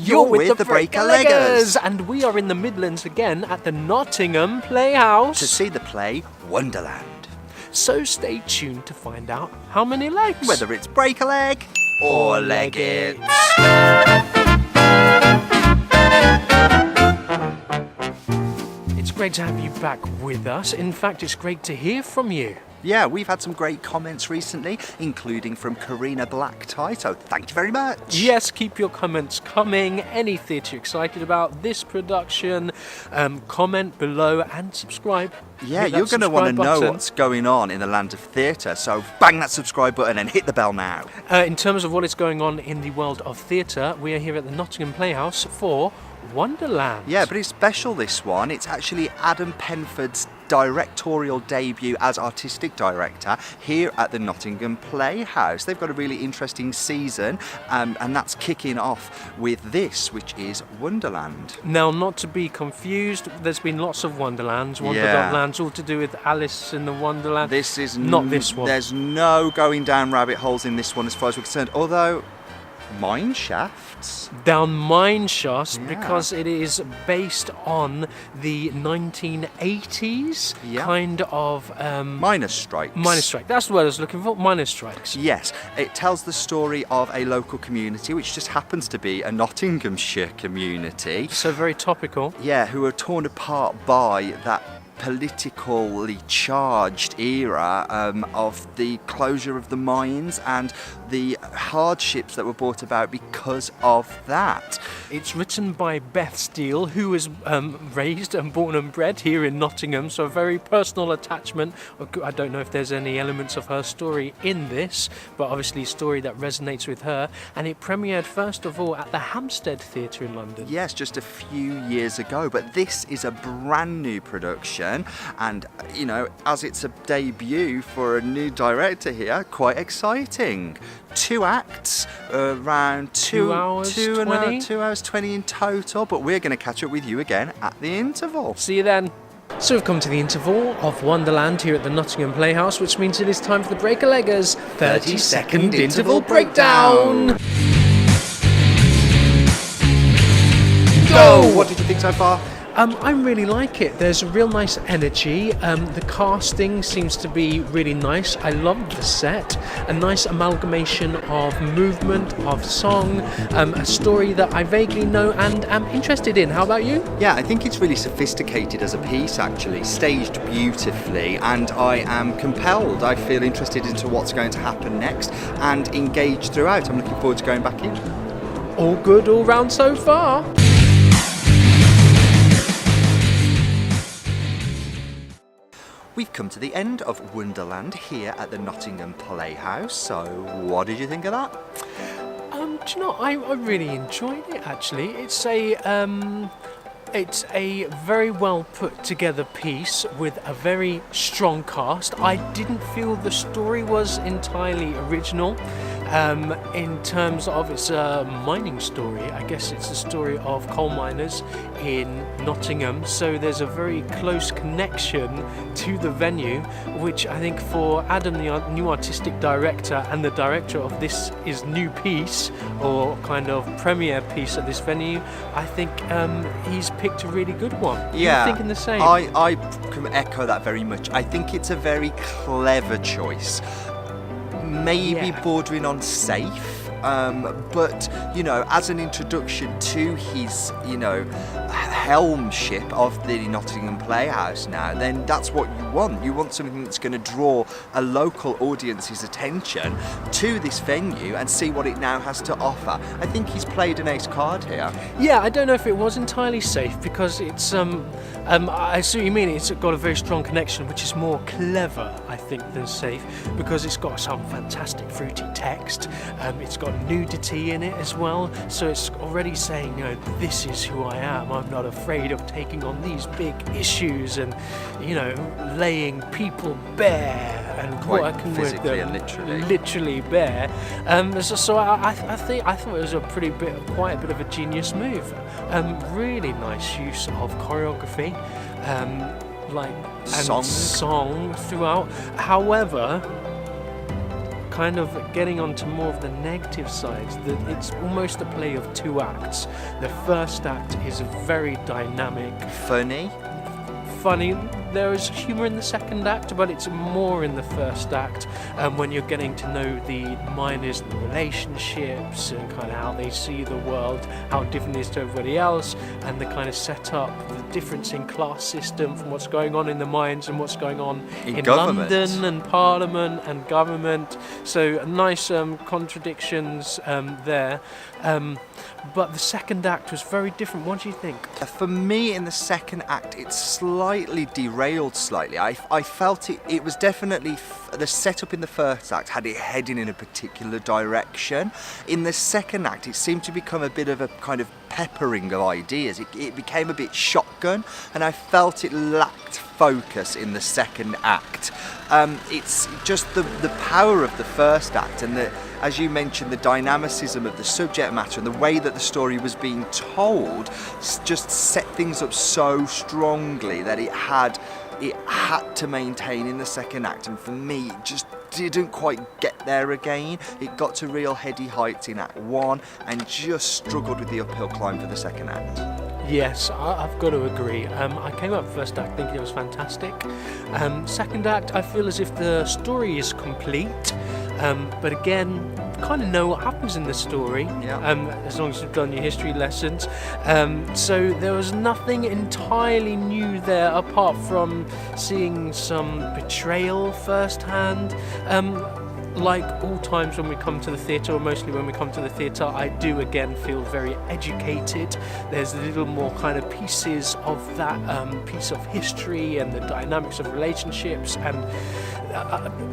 You're with the Break-a-Leggers. And we are in the Midlands again at the Nottingham Playhouse to see the play Wonderland. So stay tuned to find out how many legs. Whether it's break a leg or leg it. It's great to have you back with us. In fact, it's great to hear from you. Yeah, we've had some great comments recently, including from Karina Blacktie, so thank you very much. Yes, keep your comments coming. Any theatre you're excited about, this production, comment below and subscribe. Yeah, you're going to want to know what's going on in the land of theatre, so bang that subscribe button and hit the bell now. In terms of what is going on in the world of theatre, we are here at the Nottingham Playhouse for Wonderland. Yeah, but it's special, this one. It's actually Adam Penford's directorial debut as artistic director here at the Nottingham Playhouse. They've got a really interesting season, and that's kicking off with this, which is Wonderland. Now, not to be confused, there's been lots of Wonderlands, Wonderlands, all to do with Alice in the Wonderland. This is not this one. There's no going down rabbit holes in this one as far as we're concerned, although mine shafts. Down mine shafts, because it is based on the 1980s kind of miners' strikes. Miners' strike. That's the word I was looking for. Miners' strikes. Yes, it tells the story of a local community, which just happens to be a Nottinghamshire community. So very topical. Yeah, who are torn apart by that politically charged era of the closure of the mines and the hardships that were brought about because of that. It's written by Beth Steele, who was raised and born and bred here in Nottingham, so a very personal attachment. I don't know if there's any elements of her story in this, but obviously a story that resonates with her. And it premiered first of all at the Hampstead Theatre in London. Yes, just a few years ago, but this is a brand new production. And, you know, as it's a debut for a new director here, quite exciting. 2 acts, around 2 hours 20 in total, but we're going to catch up with you again at the interval. See you then. So we've come to the interval of Wonderland here at the Nottingham Playhouse, which means it is time for the Break-a-Leggers 30-second interval breakdown. Go! What did you think so far? I really like it. There's a real nice energy. The casting seems to be really nice. I love the set. A nice amalgamation of movement, of song, a story that I vaguely know and am interested in. How about you? Yeah, I think it's really sophisticated as a piece, actually, staged beautifully, and I am compelled. I feel interested into what's going to happen next and engaged throughout. I'm looking forward to going back in. All good all round so far. We've come to the end of Wonderland here at the Nottingham Playhouse, so what did you think of that? Do you know, I really enjoyed it, actually. It's a very well put together piece with a very strong cast. I didn't feel the story was entirely original. In terms of it's a mining story, I guess it's a story of coal miners in Nottingham, so there's a very close connection to the venue, which I think for Adam, the new artistic director and the director of this is new piece or kind of premiere piece at this venue, I think he's picked a really good one. Yeah, you're thinking the same? I can echo that very much. I think it's a very clever choice. Maybe bordering on safe, but, you know, as an introduction to his, you know, helmship of the Nottingham Playhouse now, then that's what you want. You want something that's going to draw a local audience's attention to this venue and see what it now has to offer. I think he's played an ace card here. Yeah, I don't know if it was entirely safe because it's, I see what you mean, it's got a very strong connection, which is more clever, I think, than safe, because it's got some fantastic fruity text, it's got nudity in it as well, so it's already saying, you know, this is who I am, I'm not afraid of taking on these big issues and, you know, laying people bare and working with them literally bare. So I thought it was quite a bit of a genius move. Really nice use of choreography, song throughout. However, kind of getting onto more of the negative sides, that it's almost a play of two acts. The first act is very dynamic, Funny. funny. There is humour in the second act, but it's more in the first act, when you're getting to know the miners and the relationships and kind of how they see the world, how different it is to everybody else, and the kind of set up the difference in class system from what's going on in the mines and what's going on in government. London and Parliament and government. So nice contradictions there. But the second act was very different. What do you think? For me, in the second act, it's slightly derailed slightly. I felt it was definitely the setup in the first act had it heading in a particular direction. In the second act, it seemed to become a bit of a kind of peppering of ideas. It became a bit shotgun, and I felt it lacked focus in the second act. It's just the power of the first act, and as you mentioned, the dynamicism of the subject matter and the way that the story was being told just set things up so strongly that it had to maintain in the second act, and for me it just didn't quite get there again. It got to real heady heights in Act 1 and just struggled with the uphill climb for the second act. Yes, I've got to agree. I came up first act thinking it was fantastic. Second act, I feel as if the story is complete, but again, kind of know what happens in the story, as long as you've done your history lessons. So there was nothing entirely new there apart from seeing some betrayal firsthand. Like all times when we come to the theatre, or mostly when we come to the theatre, I do again feel very educated. There's a little more kind of pieces of that piece of history and the dynamics of relationships. And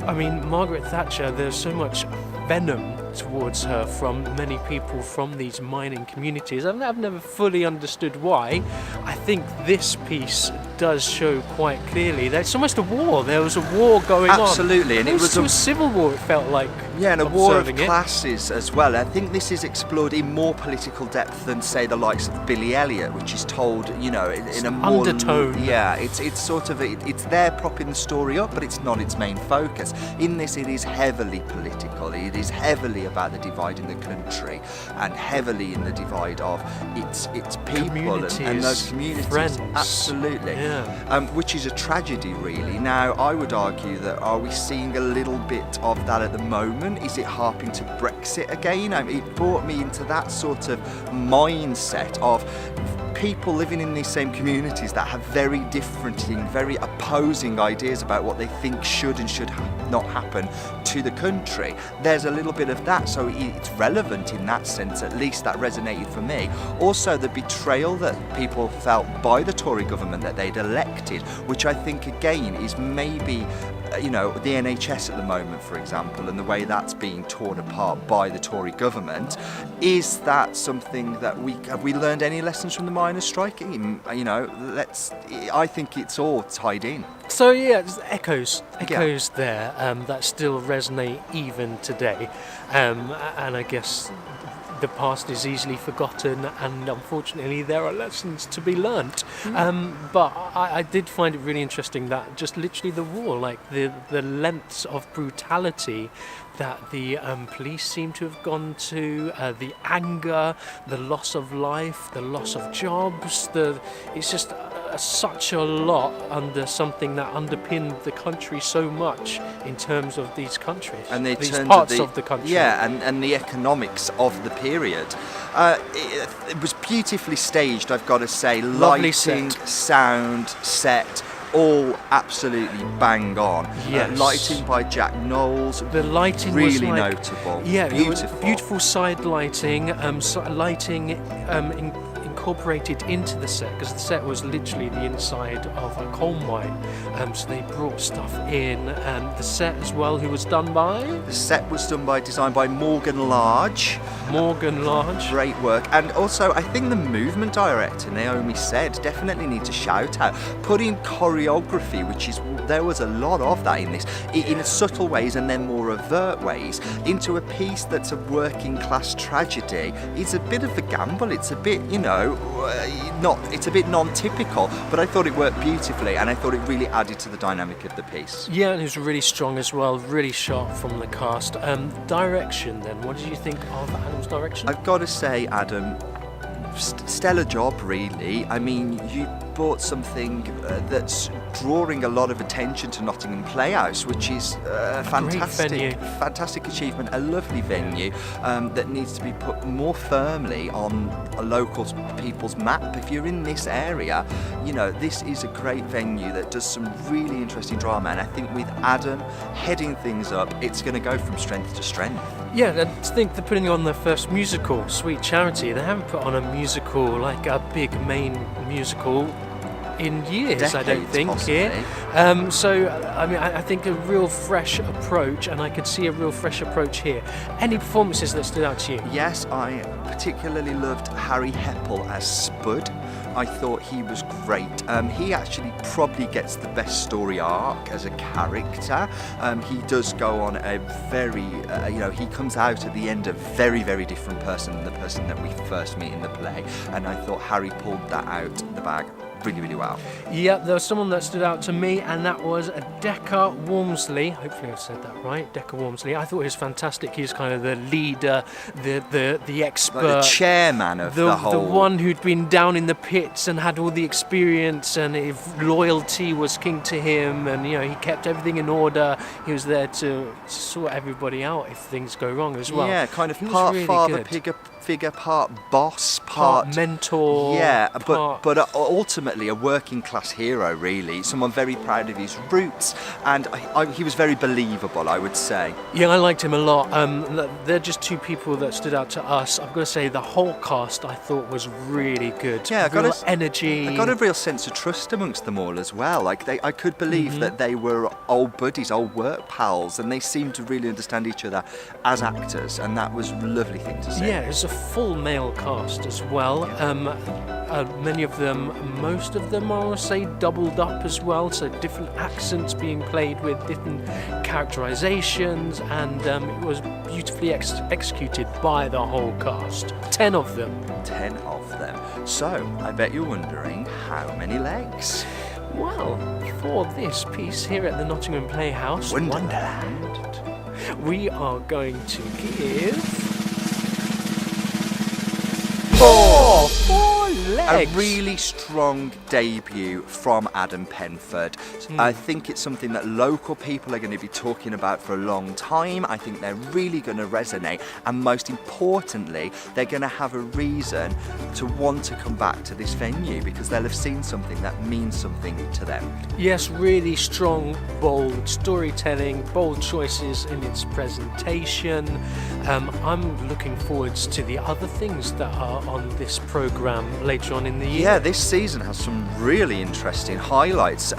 I mean, Margaret Thatcher, there's so much venom towards her from many people from these mining communities. I've never fully understood why. I think this piece does show quite clearly that it's almost a war. There was a war going on. Absolutely, and it was a civil war, it felt like. Yeah, and a war of it. classes as well. I think this is explored in more political depth than, say, the likes of Billy Elliot, which is told, in a more undertone. Yeah, it's sort of it's there propping the story up, but it's not its main focus. In this, it is heavily political. It is heavily about the divide in the country, and heavily in the divide of its people and those communities. Friends. Absolutely. Yeah. Which is a tragedy, really. Now, I would argue that are we seeing a little bit of that at the moment? Is it harping to Brexit again? It brought me into that sort of mindset of people living in these same communities that have very differing, very opposing ideas about what they think should and should not happen to the country. There's a little bit of that, so it's relevant in that sense. At least that resonated for me. Also, the betrayal that people felt by the Tory government that they'd elected, which I think again is maybe the NHS at the moment, for example, and the way that's being torn apart by the Tory government. Is that something that have we learned any lessons from the miners' striking? I think it's all tied in. So yeah, there's echoes there that still resonate even today, and I guess the past is easily forgotten, and unfortunately there are lessons to be learnt. But I did find it really interesting that just literally the war, like the lengths of brutality that the police seem to have gone to, the anger, the loss of life, the loss of jobs, it's just such a lot under something that underpinned the country so much in terms of these countries, and they these parts of the country. Yeah, and the economics of the period. It was beautifully staged, I've got to say. Lovely lighting, set. sound, set, all absolutely bang on. Yes. Lighting by Jack Knowles. The lighting really was notable. Yeah, beautiful. Beautiful side lighting. Incorporated into the set, because the set was literally the inside of a coal mine, so they brought stuff in. The set as well, who was done by? The set was designed by Morgan Large. Great work. And also, I think the movement director, Naomi said, definitely need to shout out. Put in choreography, there was a lot of that in this, in subtle ways and then more overt ways, into a piece that's a working class tragedy. It's a bit of a gamble. It's a bit, it's a bit non-typical, but I thought it worked beautifully, and I thought it really added to the dynamic of the piece. Yeah, and it was really strong as well, really sharp from the cast. Direction then, what did you think of Adam's direction? I've got to say, Adam, stellar job, really. I mean, you brought something that's drawing a lot of attention to Nottingham Playhouse, which is a fantastic achievement, a lovely venue that needs to be put more firmly on a local people's map. If you're in this area, you know, this is a great venue that does some really interesting drama, and I think with Adam heading things up, it's going to go from strength to strength. Yeah, I think they're putting on their first musical, Sweet Charity. They haven't put on a musical, like a big main musical, in years, Decades, I don't think, possibly. here. So, I mean, I think a real fresh approach, and I could see a real fresh approach here. Any performances that stood out to you? Yes, I particularly loved Harry Heppel as Spud. I thought he was great. He actually probably gets the best story arc as a character. He does go on a very, he comes out at the end a very, very different person than the person that we first meet in the play. And I thought Harry pulled that out the bag really, really well. Yeah, there was someone that stood out to me, and that was Decca Wormsley. Hopefully I've said that right, Decca Wormsley. I thought he was fantastic. He was kind of the leader, the expert, like the chairman of the whole. The one who'd been down in the pits and had all the experience, and if loyalty was king to him, and you know, he kept everything in order. He was there to sort everybody out if things go wrong as well. Yeah, kind of he part really father good. figure, part boss, part mentor. Yeah, but ultimately a working class hero, really. Someone very proud of his roots, and he was very believable, I would say. Yeah, I liked him a lot. They're just two people that stood out to us. I've got to say, the whole cast I thought was really good. Yeah, energy. I got a real sense of trust amongst them all as well. Like I could believe that they were old buddies, old work pals, and they seemed to really understand each other as actors, and that was a lovely thing to see. Yeah, it's a full male cast as well. Many of them, most of them, I would say, doubled up as well, so different accents being played with, different characterizations, and it was beautifully executed by the whole cast. 10 of them. 10 of them. So, I bet you're wondering, how many legs? Well, for this piece here at the Nottingham Playhouse, Wonderland, we are going to give... Four legs. A really strong debut from Adam Penford. I think it's something that local people are going to be talking about for a long time. I think they're really going to resonate, and most importantly, they're going to have a reason to want to come back to this venue because they'll have seen something that means something to them. Yes, really strong, bold storytelling, bold choices in its presentation. I'm looking forward to the other things that are on this programme later on in the year. Yeah, this season has some really interesting highlights.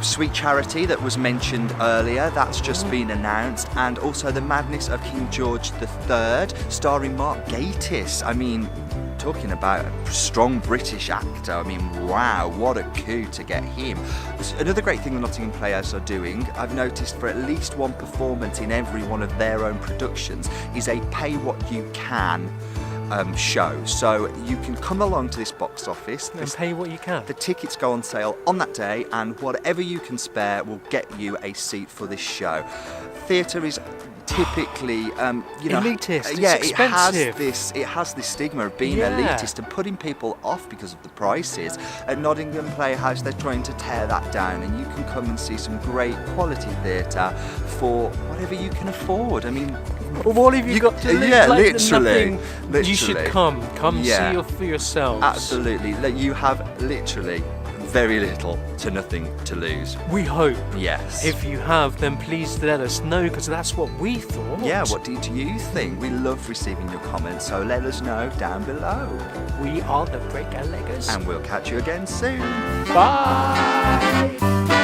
Sweet Charity that was mentioned earlier, that's just been announced, and also The Madness of King George III, starring Mark Gatiss. I mean, talking about a strong British actor, I mean, wow, what a coup to get him. Another great thing the Nottingham Playhouse are doing, I've noticed for at least one performance in every one of their own productions, is a pay what you can show. So you can come along to this box office and pay what you can. The tickets go on sale on that day, and whatever you can spare will get you a seat for this show. Theatre is typically, elitist. Yeah, it's expensive. It has this stigma of being elitist and putting people off because of the prices. At Nottingham Playhouse, they're trying to tear that down, and you can come and see some great quality theatre for whatever you can afford. I mean, what have you got to lose? Yeah, like literally. You should come see for yourselves. Absolutely. You have literally very little to nothing to lose. We hope. Yes. If you have, then please let us know, because that's what we thought. Yeah, what did you think? We love receiving your comments, so let us know down below. We are the Breaker Leggers. And we'll catch you again soon. Bye!